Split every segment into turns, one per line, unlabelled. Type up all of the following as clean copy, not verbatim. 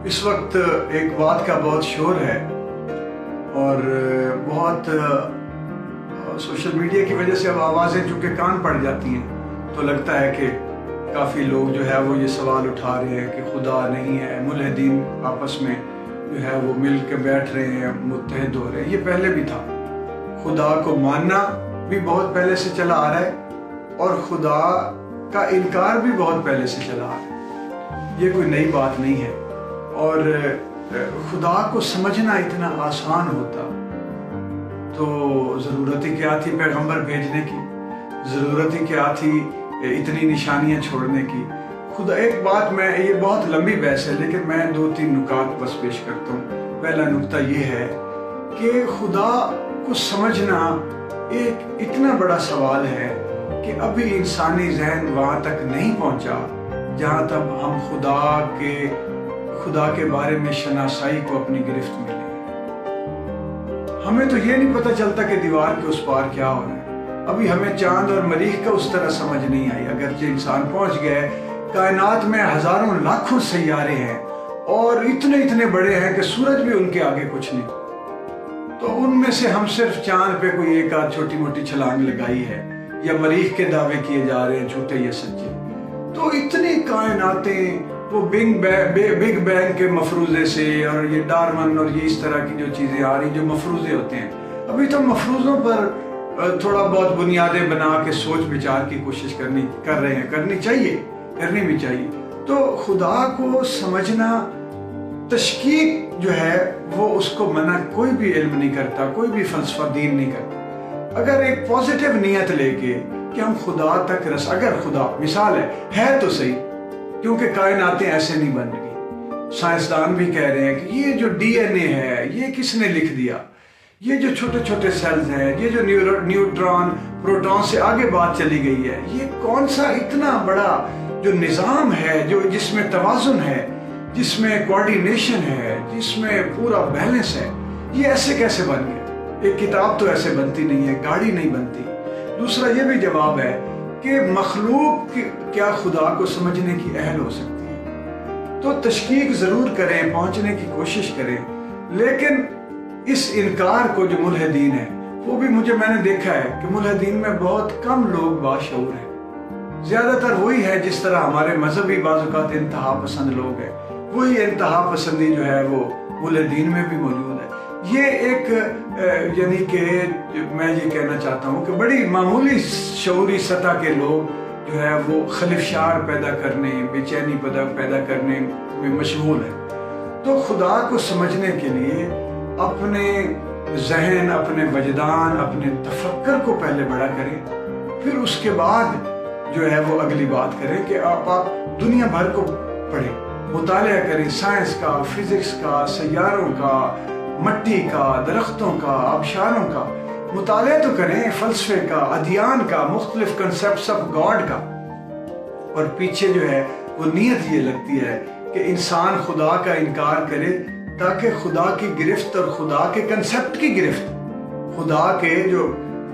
اس وقت ایک بات کا بہت شور ہے اور بہت سوشل میڈیا کی وجہ سے اب آوازیں چونکہ کان پڑ جاتی ہیں تو لگتا ہے کہ کافی لوگ جو ہے وہ یہ سوال اٹھا رہے ہیں کہ خدا نہیں ہے، ملحدین آپس میں جو ہے وہ مل کے بیٹھ رہے ہیں، متحد ہو رہے ہیں۔ یہ پہلے بھی تھا، خدا کو ماننا بھی بہت پہلے سے چلا آ رہا ہے اور خدا کا انکار بھی بہت پہلے سے چلا آ رہا ہے۔ یہ کوئی نئی بات نہیں ہے اور خدا کو سمجھنا اتنا آسان ہوتا تو ضرورت ہی کیا تھی پیغمبر بھیجنے کی، ضرورت ہی کیا تھی اتنی نشانیاں چھوڑنے کی۔ خدا ایک بات، میں یہ بہت لمبی بحث ہے لیکن میں 2-3 نکات بس پیش کرتا ہوں۔ پہلا نکتہ یہ ہے کہ خدا کو سمجھنا ایک اتنا بڑا سوال ہے کہ ابھی انسانی ذہن وہاں تک نہیں پہنچا جہاں تک ہم خدا کے بارے میں شناسائی کو اپنی گرفت میں لیں۔ ہمیں تو یہ نہیں پتہ چلتا کہ دیوار کے اس پار کیا ہو رہا ہے۔ ابھی ہمیں چاند اور مریخ کا اس طرح سمجھ نہیں آئی، اگرچہ انسان پہنچ گئے کائنات میں ہزاروں لاکھوں سیارے ہیں اور اتنے بڑے ہیں کہ سورج بھی ان کے آگے کچھ نہیں، تو ان میں سے ہم صرف چاند پہ کوئی ایک آدھ چھوٹی موٹی چھلانگ لگائی ہے یا مریخ کے دعوے کیے جا رہے ہیں جھوٹے یا سچے۔ تو اتنی کائناتیں وہ بگ بینگ کے مفروضے سے اور یہ ڈارون اور یہ اس طرح کی جو چیزیں آ رہی جو مفروضے ہوتے ہیں، ابھی تو مفروضوں پر تھوڑا بہت بنیادیں بنا کے سوچ بچار کی کوشش کر رہے ہیں، کرنی بھی چاہیے۔ تو خدا کو سمجھنا، تشکیک جو ہے وہ اس کو منع کوئی بھی علم نہیں کرتا، کوئی بھی فلسفہ دین نہیں کرتا۔ اگر ایک پازیٹیو نیت لے کے کہ ہم خدا تک اگر خدا مثال ہے تو صحیح، کیونکہ کائناتیں ایسے نہیں بن گئی۔ سائنسدان بھی کہہ رہے ہیں کہ یہ جو ڈی این اے ہے یہ کس نے لکھ دیا، یہ جو چھوٹے چھوٹے سیلز ہیں، یہ جو نیوٹران پروٹون سے آگے بات چلی گئی ہے، یہ کون سا اتنا بڑا جو نظام ہے جس میں توازن ہے، جس میں کوارڈینیشن ہے، جس میں پورا بیلنس ہے، یہ ایسے کیسے بن گیا؟ ایک کتاب تو ایسے بنتی نہیں ہے، گاڑی نہیں بنتی۔ دوسرا یہ بھی جواب ہے کہ مخلوق کیا خدا کو سمجھنے کی اہل ہو سکتی ہے؟ تو تشکیک ضرور کریں، پہنچنے کی کوشش کریں، لیکن اس انکار کو جو ملحدین ہیں وہ بھی میں نے دیکھا ہے کہ ملحدین میں بہت کم لوگ باشعور ہیں۔ زیادہ تر وہی ہے جس طرح ہمارے مذہبی بعض اوقات انتہا پسند لوگ ہیں، وہی انتہا پسندی جو ہے وہ ملحدین میں بھی موجود ہے۔ یہ ایک یعنی کہ میں یہ کہنا چاہتا ہوں کہ بڑی معمولی شعوری سطح کے لوگ جو ہے وہ خلفشار پیدا کرنے، بے چینی پیدا کرنے میں مشغول ہیں۔ تو خدا کو سمجھنے کے لیے اپنے ذہن، اپنے وجدان، اپنے تفکر کو پہلے بڑا کریں، پھر اس کے بعد جو ہے وہ اگلی بات کریں کہ آپ دنیا بھر کو پڑھیں، مطالعہ کریں، سائنس کا، فزکس کا، سیاروں کا، مٹی کا، درختوں کا، آبشاروں کا مطالعہ تو کریں، فلسفے کا، ادیان کا، مختلف کنسیپٹس آف گاڈ کا۔ اور پیچھے جو ہے وہ نیت یہ لگتی ہے کہ انسان خدا کا انکار کرے تاکہ خدا کی گرفت اور خدا کے کنسیپٹ کی گرفت، خدا کے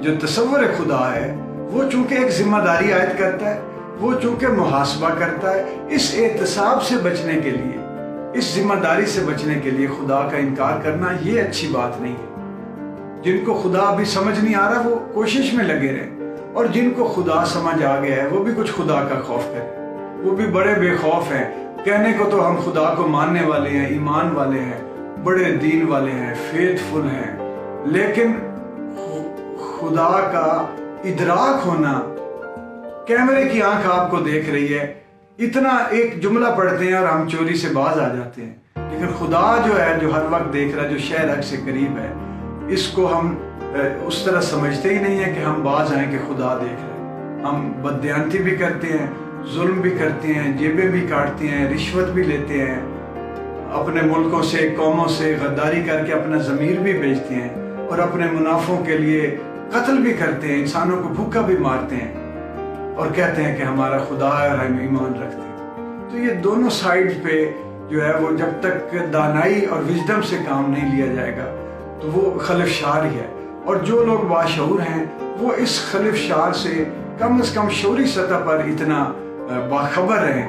جو تصور خدا ہے وہ چونکہ ایک ذمہ داری عائد کرتا ہے، وہ چونکہ محاسبہ کرتا ہے، اس احتساب سے بچنے کے لیے، اس ذمہ داری سے بچنے کے لیے خدا کا انکار کرنا یہ اچھی بات نہیں ہے۔ جن کو خدا ابھی سمجھ نہیں آ رہا وہ کوشش میں لگے رہیں، اور جن کو خدا سمجھ آ گیا ہے وہ بھی کچھ خدا کا خوف کریں، وہ بھی بڑے بے خوف ہیں۔ کہنے کو تو ہم خدا کو ماننے والے ہیں، ایمان والے ہیں، بڑے دین والے ہیں، فیتھ فل ہیں، لیکن خدا کا ادراک ہونا، کیمرے کی آنکھ آپ کو دیکھ رہی ہے، اتنا ایک جملہ پڑھتے ہیں اور ہم چوری سے باز آ جاتے ہیں، لیکن خدا جو ہے جو ہر وقت دیکھ رہا ہے، جو شہر حق سے قریب ہے، اس کو ہم اس طرح سمجھتے ہی نہیں ہیں کہ ہم باز آئیں کہ خدا دیکھ رہے ہیں۔ ہم بددیانتی بھی کرتے ہیں، ظلم بھی کرتے ہیں، جیبیں بھی کاٹتے ہیں، رشوت بھی لیتے ہیں، اپنے ملکوں سے، قوموں سے غداری کر کے اپنا ضمیر بھی بیچتے ہیں، اور اپنے منافعوں کے لیے قتل بھی کرتے ہیں، انسانوں کو بھوکا بھی مارتے ہیں، اور کہتے ہیں کہ ہمارا خدا ہے اور ہم ایمان رکھتے ہیں۔ تو یہ دونوں سائڈ پہ جو ہے وہ جب تک دانائی اور وژڈم سے کام نہیں لیا جائے گا تو وہ خلفشار ہی ہے، اور جو لوگ باشعور ہیں وہ اس خلفشار سے کم از کم شعوری سطح پر اتنا باخبر ہیں،